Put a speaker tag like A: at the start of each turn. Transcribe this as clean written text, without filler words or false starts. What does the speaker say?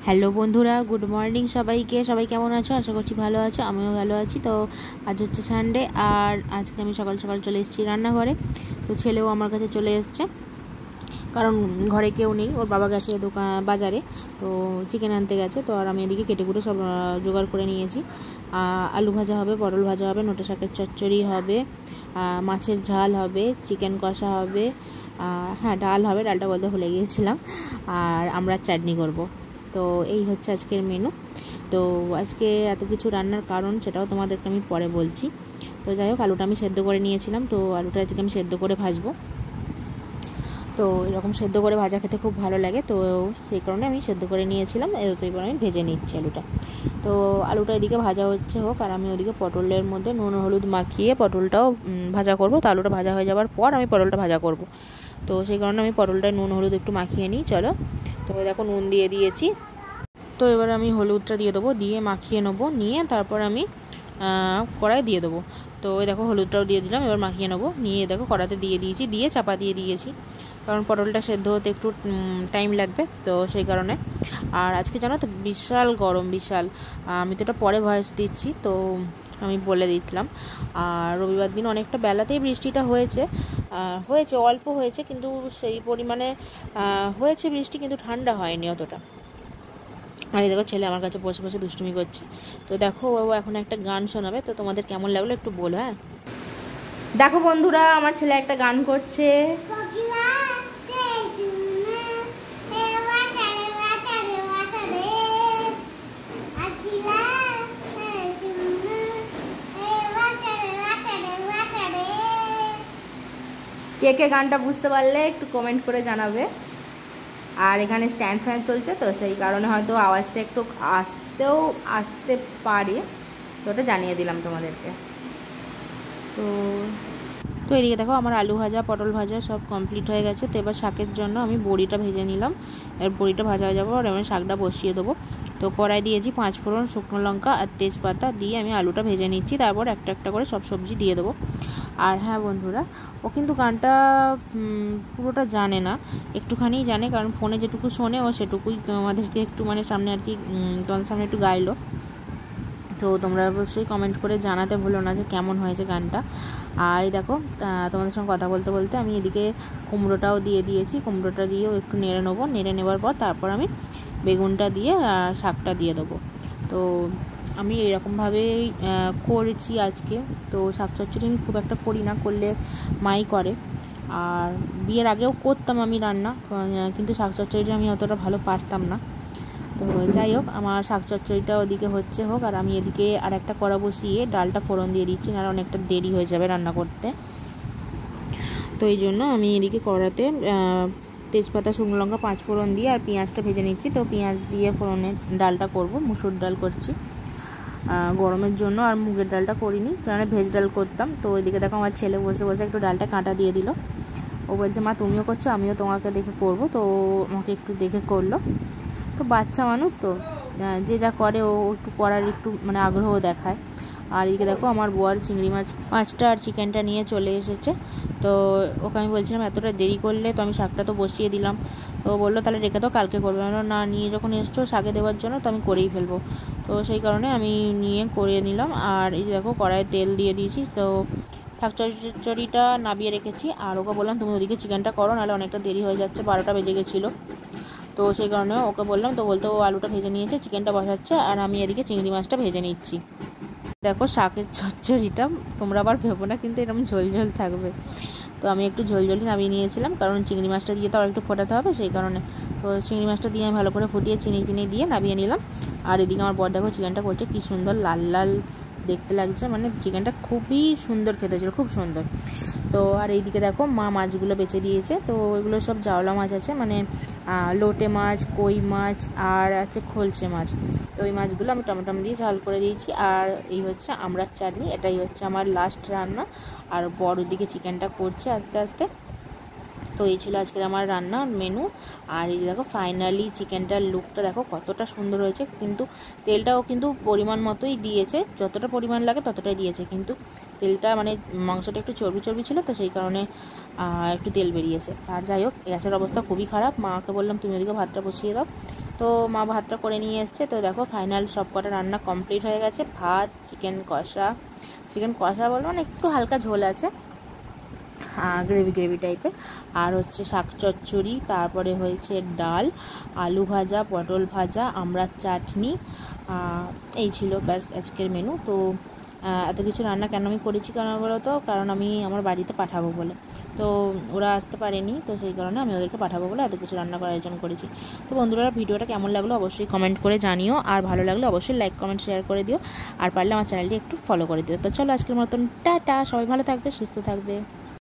A: Hello বন্ধুরা, good morning সবাইকে। সবাই কেমন আছো? আশা করছি ভালো আছো, আমিও ভালো আছি। তো আজ হচ্ছে সানডে, আর আজকে আমি সকাল সকাল চলে এসেছি রান্নাঘরে। তো ছেলেও আমার কাছে চলে এসছে, কারণ ঘরে কেউ নেই, ওর বাবা গেছে বাজারে, তো চিকেন আনতে গেছে। তো আর আমি এদিকে কেটে কুটে সব জোগাড় করে নিয়েছি। আলু ভাজা হবে, পটল ভাজা হবে, নোটে শাকের চচ্চড়ি হবে, মাছের ঝাল হবে, চিকেন কষা হবে, হ্যাঁ ডাল হবে, ডালটা বলতে ভুলে গিয়েছিলাম, আর আমরা চাটনি করব। তো এই হচ্ছে আজকের মেনু। তো আজকে এত কিছু রান্নার কারণ সেটাও তোমাদেরকে আমি পরে বলছি। তো যাই হোক, আলুটা আমি সেদ্ধ করে নিয়েছিলাম, তো আলুটা আজকে আমি সেদ্ধ করে ভাজবো। তো এরকম সেদ্ধ করে ভাজা খেতে খুব ভালো লাগে, তো সেই কারণে আমি সেদ্ধ করে নিয়েছিলাম। তো এবার আমি ভেজে নিচ্ছি আলুটা। তো আলুটা এদিকে ভাজা হচ্ছে হোক, আর আমি ওদিকে পটলের মধ্যে নুন হলুদ মাখিয়ে পটলটাও ভাজা করব। তো আলুটা ভাজা হয়ে যাওয়ার পর আমি পটলটা ভাজা করব। তো সেই কারণে আমি পটলটায় নুন হলুদ একটু মাখিয়ে নিই। চলো, তো দেখো নুন দিয়ে দিয়েছি। তো এবার আমি হলুদটা দিয়ে দেবো, দিয়ে মাখিয়ে নেবো, নিয়ে তারপর আমি কড়াই দিয়ে দেবো। তো ওই দেখো হলুদটাও দিয়ে দিলাম, এবার মাখিয়ে নেবো, নিয়ে দেখো কড়াতে দিয়ে দিয়েছি, দিয়ে চাপা দিয়ে দিয়েছি, কারণ পটলটা সেদ্ধ হতে একটু টাইম লাগবে, তো সেই কারণে। আর আজকে জানো তো বিশাল গরম, বিশাল। আমি তো এটা পরে ভয়েস দিচ্ছি, তো আমি বলে দিচ্ছিলাম। আর রবিবার দিন অনেকটা বেলাতেই বৃষ্টিটা হয়েছে, অল্প হয়েছে, কিন্তু সেই পরিমাণে হয়েছে বৃষ্টি, কিন্তু ঠান্ডা হয়নি অতটা। আর এই দেখো ছেলে আমার কাছে বসে বসে দুষ্টুমি করছে। তো দেখো ও এখন একটা গান শোনাবে, তো তোমাদের কেমন লাগলো একটু বলো। হ্যাঁ দেখো বন্ধুরা, আমার ছেলে একটা গান করছে। কে কে গানটা বুঝতে পারলে একটু কমেন্ট করে জানাবে। আর এখানে স্ট্যান্ড ফ্যান চলছে, তো সেই কারণে হয়তো আওয়াজটা একটু আসতে পারে, তো ওটা জানিয়ে দিলাম তোমাদেরকে। তো তো এদিকে দেখো আমার আলু ভাজা পটল ভাজা সব কমপ্লিট হয়ে গেছে। তো এবার শাকের জন্য আমি বড়িটা ভেজে নিলাম। এবার বড়িটা ভাজা হয়ে যাবো, আর আমি শাকটা বসিয়ে দেবো। তো কড়াই দিয়েছি 5 ফোড়ন, শুকনো লঙ্কা আর তেজপাতা দিয়ে আমি আলুটা ভেজে নিচ্ছি, তারপর একটা একটা করে সব সবজি দিয়ে দেবো। আর হ্যাঁ বন্ধুরা, ও কিন্তু গানটা পুরোটা জানে না, একটুখানি জানে, কারণ ফোনে যেটুকু শোনে ও সেটুকুই তোমাদেরকে একটু মানে সামনে আর কি তোমাদের সামনে একটু গাইলো। তো তোমরা অবশ্যই কমেন্ট করে জানাতে ভুলো না যে কেমন হয়েছে গানটা। আর এই দেখো তোমাদের সঙ্গে কথা বলতে বলতে আমি এদিকে কুমড়োটাও দিয়ে দিয়েছি, কুমড়োটা দিয়েও একটু নেড়ে নেবো, নেড়ে নেবার পর তারপর আমি বেগুনটা দিয়ে শাকটা দিয়ে দেবো। তো আমি এরকমভাবেই করেছি আজকে। তো শাক চচ্চড়ি আমি খুব একটা করি না, করলে মাই করে। আর বিয়ের আগেও করতাম আমি রান্না, কিন্তু শাক চচ্চড়িটা আমি অতটা ভালো পারতাম না। তো যাই হোক, আমার শাক চচ্চড়িটা ওদিকে হচ্ছে হোক, আর আমি এদিকে আর একটা কড়া বসিয়ে ডালটা ফোড়ন দিয়ে দিচ্ছি, না অনেকটা দেরি হয়ে যাবে রান্না করতে। তো এই জন্য আমি এদিকে কড়াতে তেজপাতা শুকনো লঙ্কা 5 ফোড়ন দিয়ে আর পেঁয়াজটা ভেজে নিচ্ছি। তো পেঁয়াজ দিয়ে ফোড়নের ডালটা করব, মুসুর ডাল করছি গরমের জন্য, আর মুগের ডালটা করিনি, কারণ ভেজ ডাল করতাম। তো ওইদিকে দেখো আমার ছেলে বসে বসে একটু ডালটা কাঁটা দিয়ে দিল। ও বলছে মা তুমিও করছো, আমিও তোমাকে দেখে করব। তো আমাকে একটু দেখে করলো। তো বাচ্চা মানুষ তো, যে যা করে ও একটু করার একটু মানে আগ্রহ দেখায়। আর এদিকে দেখো আমার বর চিংড়ি মাছটা আর চিকেনটা নিয়ে চলে এসেছে। তো ওকে আমি বলছিলাম এতটা দেরি করলে, তো আমি শাকটা তো বসিয়ে দিলাম। তো বললো তাহলে রেখে তো কালকে করবে। না, নিয়ে যখন এসছো শাকে দেওয়ার জন্য, তো আমি করেই ফেলবো। তো সেই কারণে আমি নিয়ে করে নিলাম। আর এই দেখো কড়াইয়ে তেল দিয়ে দিয়েছি। তো শাক চচ্চড়িটা নাবিয়ে রেখেছি, আর ওকে বললাম তুমি ওদিকে চিকেনটা করো, নাহলে অনেকটা দেরি হয়ে যাচ্ছে, 12টা বেজে গেছিলো। তো সেই কারণে ওকে বললাম, তো বলতে ও আলুটা ভেজে নিয়েছে, চিকেনটা বসাচ্ছে, আর আমি এদিকে চিংড়ি মাছটা ভেজে নিচ্ছি। দেখো শাকের চচ্চড়িটা তোমরা আবার ভেবো না কিন্তু এরকম ঝোল ঝোল থাকবে। তো আমি একটু ঝোলঝোলই নামিয়ে নিয়েছিলাম, কারণ চিংড়ি মাছটা দিয়ে তো আর একটু ফোটাতে হবে, সেই কারণে। তো চিংড়ি মাছটা দিয়ে আমি ভালো করে ফুটিয়ে চিনি ফিনি দিয়ে নামিয়ে নিলাম। আর এদিকে আমার বর দেখো চিকেনটা করছে, কি সুন্দর লাল লাল দেখতে লাগছে, মানে চিকেনটা খুবই সুন্দর খেতে ছিল, খুব সুন্দর। তো আর এইদিকে দেখো মা মাছগুলো বেছে দিয়েছে। তো এগুলো সব জাওলা মাছ আছে, মানে লোটে মাছ, কই মাছ, আর আছে খলছে মাছ। তো ওই মাছগুলো আমি টমেটো দিয়ে ঝাল করে দিয়েছি। আর এই হচ্ছে আমড়ার চাটনি, এটাই হচ্ছে আমার লাস্ট রান্না। আর বড় দিকে চিকেনটা করছে আস্তে আস্তে। তো এই ছিল আজকের আমার রান্নার মেনু। আর এই যে দেখো ফাইনালি চিকেনটার লুকটা দেখো কতটা সুন্দর হয়েছে, কিন্তু তেলটাও কিন্তু পরিমাণ মতোই দিয়েছে, যতটা পরিমাণ লাগে ততটাই দিয়েছে, কিন্তু তেলটা মানে মাংসটা একটু চর্বি চর্বি ছিল, তো সেই কারণে একটু তেল বেরিয়েছে। আর যাই হোক, গ্যাসের অবস্থা খুবই খারাপ, মাকে বললাম তুমি ওদিকে ভাতটা বসিয়ে দাও। তো মা ভাতটা করে নিয়ে এসছে। তো দেখো ফাইনাল সব কটা রান্না কমপ্লিট হয়ে গেছে। ভাত, চিকেন কষা বলবো না, একটু হালকা ঝোল আছে, গ্রেভি টাইপের, আর হচ্ছে শাক চচ্চড়ি, তারপরে হয়েছে ডাল, আলু ভাজা, পটল ভাজা, আমড়ার চাটনি, এই ছিল ব্যাস আজকের মেনু। তো এত কিছু রান্না কেন আমি করেছি কেন বলো তো, কারণ আমি আমার বাড়িতে পাঠাবো বলে, তো ওরা আসতে পারেনি, তো সেই কারণে আমি ওদেরকে পাঠাবো বলে এত কিছু রান্না করার আয়োজন করেছি। তো বন্ধুরা, ভিডিওটা কেমন লাগলো অবশ্যই কমেন্ট করে জানিও, আর ভালো লাগলে অবশ্যই লাইক কমেন্ট শেয়ার করে দিও, আর পারলে আমার চ্যানেলটি একটু ফলো করে দিও। তো চলো আজকের মতন টাটা, সবাই ভালো থাকবে, সুস্থ থাকবে।